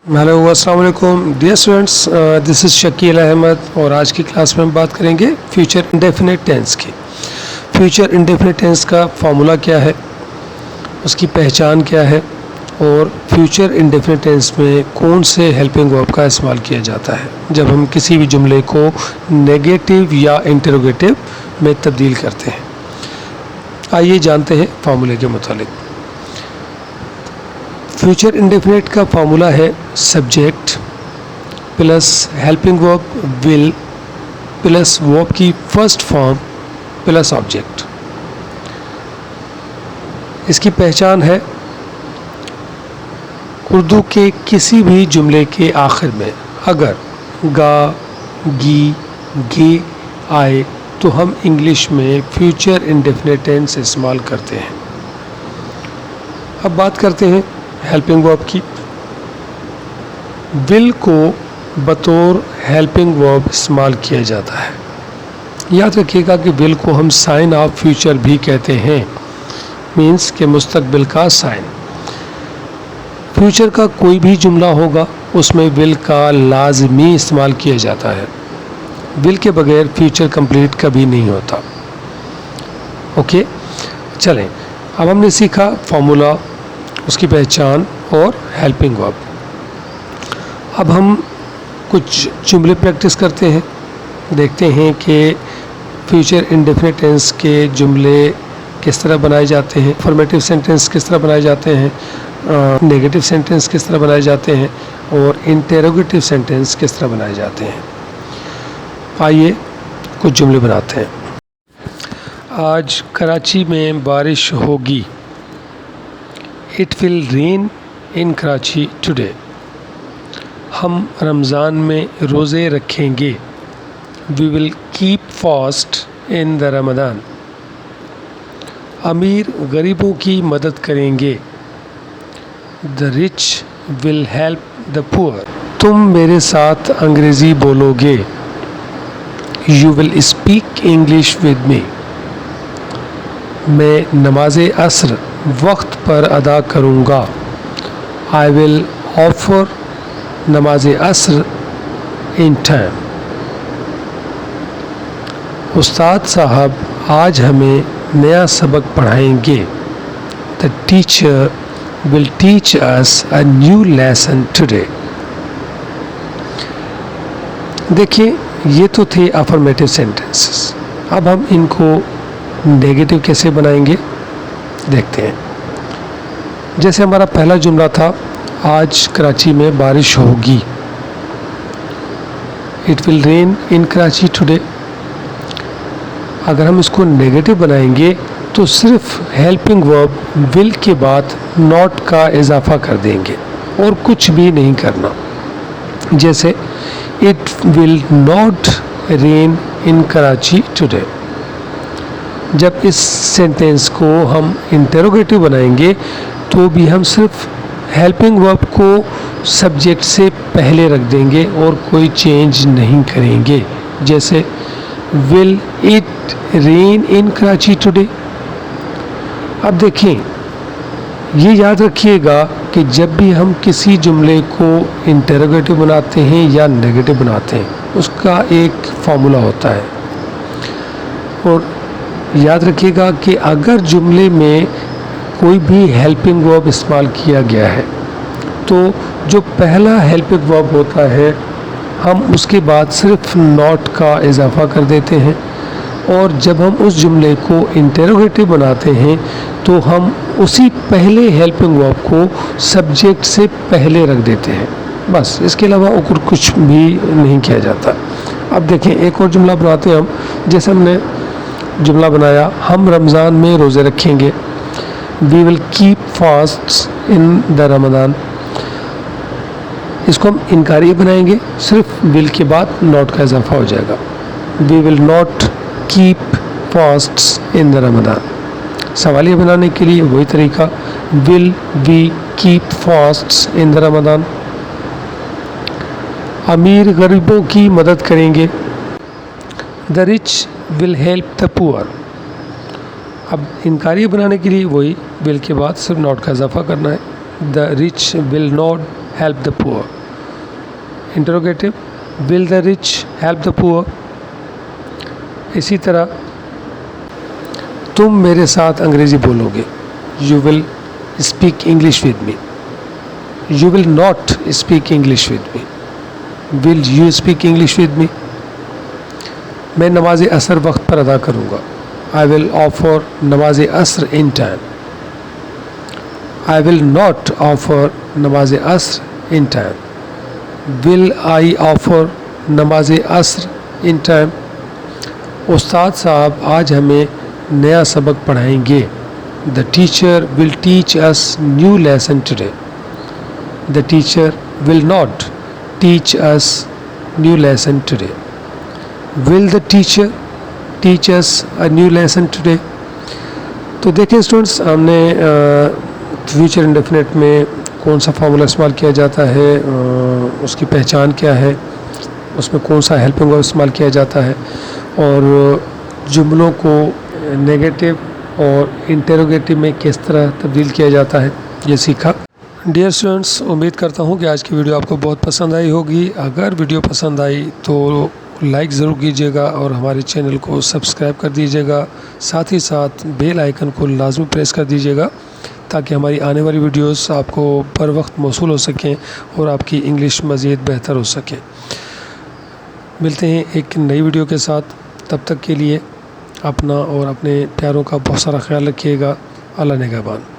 Hello अस्सलाम वालेकुम dear students, this is Shakeel Ahmed और आज की क्लास में हम बात करेंगे फ्यूचर इंडेफिनिट टेंस की। फ्यूचर इंडेफिनिट टेंस का फार्मूला क्या है, उसकी पहचान क्या है और फ्यूचर इंडेफिनिट टेंस में कौन से हेल्पिंग वर्ब का इस्तेमाल किया जाता है जब हम किसी भी जुमले को नेगेटिव या इंटरोगेटिव में तब्दील करते हैं। आइए जानते हैं फार्मूले के मुतालिक। फ्यूचर इंडेफिनिट का फार्मूला है subject plus helping verb will plus verb की फर्स्ट फॉर्म प्लस ऑब्जेक्ट। इसकी पहचान है उर्दू के किसी भी जुमले के आखिर में अगर गा गी गे आए तो हम इंग्लिश में फ्यूचर इंडेफिनिट टेंस इस्तेमाल करते हैं। अब बात करते हैं हेल्पिंग वर्ब की। विल को बतौर हेल्पिंग वर्ब इस्तेमाल किया जाता है। याद रखिएगा कि विल को हम साइन ऑफ फ्यूचर भी कहते हैं, मीन्स के मुस्तकबिल का साइन। फ्यूचर का कोई भी जुमला होगा उसमें विल का लाजमी इस्तेमाल किया जाता है। विल के बगैर फ्यूचर कंप्लीट कभी नहीं होता। ओके, चलें अब हमने सीखा फार्मूला, उसकी पहचान और हेल्पिंग वर्ब। अब हम कुछ जुमले प्रैक्टिस करते हैं, देखते हैं कि फ्यूचर इंडेफिनिट टेंस के जुमले किस तरह बनाए जाते हैं, अफर्मेटिव सेंटेंस किस तरह बनाए जाते हैं, नेगेटिव सेंटेंस किस तरह बनाए जाते हैं और इंटेरोगेटिव सेंटेंस किस तरह बनाए जाते हैं। आइए कुछ जुमले बनाते हैं। आज कराची में बारिश होगी। It will rain in Karachi today. हम रमज़ान में रोज़े रखेंगे। We will keep fast in the Ramadan. अमीर गरीबों की मदद करेंगे। The rich will help the poor. तुम मेरे साथ अंग्रेज़ी बोलोगे। You will speak English with me. मैं नमाज़े असर वक्त पर अदा करूँगा। आई विल ऑफर नमाज असर इन टाइम। उस्ताद साहब आज हमें नया सबक पढ़ाएंगे। The teacher will teach us a new lesson today. देखिए, ये तो थे अफर्मेटिव सेंटेंसेस। अब हम इनको नेगेटिव कैसे बनाएंगे देखते हैं। जैसे हमारा पहला जुमला था, आज कराची में बारिश होगी। It will rain in Karachi today. अगर हम इसको नेगेटिव बनाएंगे तो सिर्फ हेल्पिंग वर्ब विल के बाद नॉट का इजाफा कर देंगे और कुछ भी नहीं करना। जैसे it will not rain in Karachi today. जब इस सेंटेंस को हम इंटेरोगेटिव बनाएंगे तो भी हम सिर्फ हेल्पिंग वर्ब को सब्जेक्ट से पहले रख देंगे और कोई चेंज नहीं करेंगे। जैसे will it rain in Karachi today. अब देखें, ये याद रखिएगा कि जब भी हम किसी जुमले को इंटेरोगेटिव बनाते हैं या नेगेटिव बनाते हैं उसका एक फार्मूला होता है। और याद रखिएगा कि अगर जुमले में कोई भी हेल्पिंग वर्ब इस्तेमाल किया गया है तो जो पहला हेल्पिंग वर्ब होता है हम उसके बाद सिर्फ नॉट का इजाफा कर देते हैं और जब हम उस जुमले को इंटेरोगेटिव बनाते हैं तो हम उसी पहले हेल्पिंग वर्ब को सब्जेक्ट से पहले रख देते हैं। बस, इसके अलावा और कुछ भी नहीं किया जाता। अब देखें, एक और जुमला बनाते हैं हम। जैसे हमने जुमला बनाया, हम रमज़ान में रोज़े रखेंगे। We will keep fast in the Ramzan. इसको हम इनकारी बनाएंगे, सिर्फ विल के बाद नॉट का इजाफा हो जाएगा। We will not keep fast in the Ramzan. सवालिया बनाने के लिए वही तरीका, will we keep fast in the Ramzan. अमीर गरीबों की मदद करेंगे। The rich will help the poor. अब इनकारी बनाने के लिए वही विल के बाद सिर्फ नॉट का इजाफा करना है। The rich will not help the poor. Interrogative will the rich help the پور. اسی طرح تم میرے ساتھ انگریزی بولو گے. You will speak English with me. You will not speak English with me. Will you speak English with me. میں نماز عصر وقت پر ادا کروں گا. آئی ول آفر نماز عصر in time. I will not offer نماز عصر in time. Will I offer نماز عصر in time. استاد صاحب آج ہمیں نیا سبق پڑھائیں گے. The teacher will teach us new lesson today. The teacher will not teach us new lesson today. Will the teacher teach us a new lesson today. تو دیکھیں اسٹوڈنٹس ہم نے فیوچر انڈیفینٹ میں کون سا فارمولا استعمال کیا جاتا ہے, اس کی پہچان کیا ہے, اس میں کون سا ہیلپنگ ورب استعمال کیا جاتا ہے, اور جملوں کو نیگیٹو اور انٹروگیٹو میں کس طرح تبدیل کیا جاتا ہے, یہ سیکھا. ڈیئر اسٹوڈنٹس, امید کرتا ہوں کہ آج کی ویڈیو آپ کو بہت پسند آئی ہوگی. اگر ویڈیو پسند آئی تو لائک ضرور کیجیے گا اور ہمارے چینل کو سبسکرائب کر دیجیے گا. ساتھ ہی ساتھ بیل آئیکن کو لازمی پریس کر دیجیے گا تاکہ ہماری آنے والی ویڈیوز آپ کو پر وقت موصول ہو سکیں اور آپ کی انگلش مزید بہتر ہو سکے. ملتے ہیں ایک نئی ویڈیو کے ساتھ. تب تک کے لیے اپنا اور اپنے پیاروں کا بہت سارا خیال رکھیے گا. اللہ نگہبان.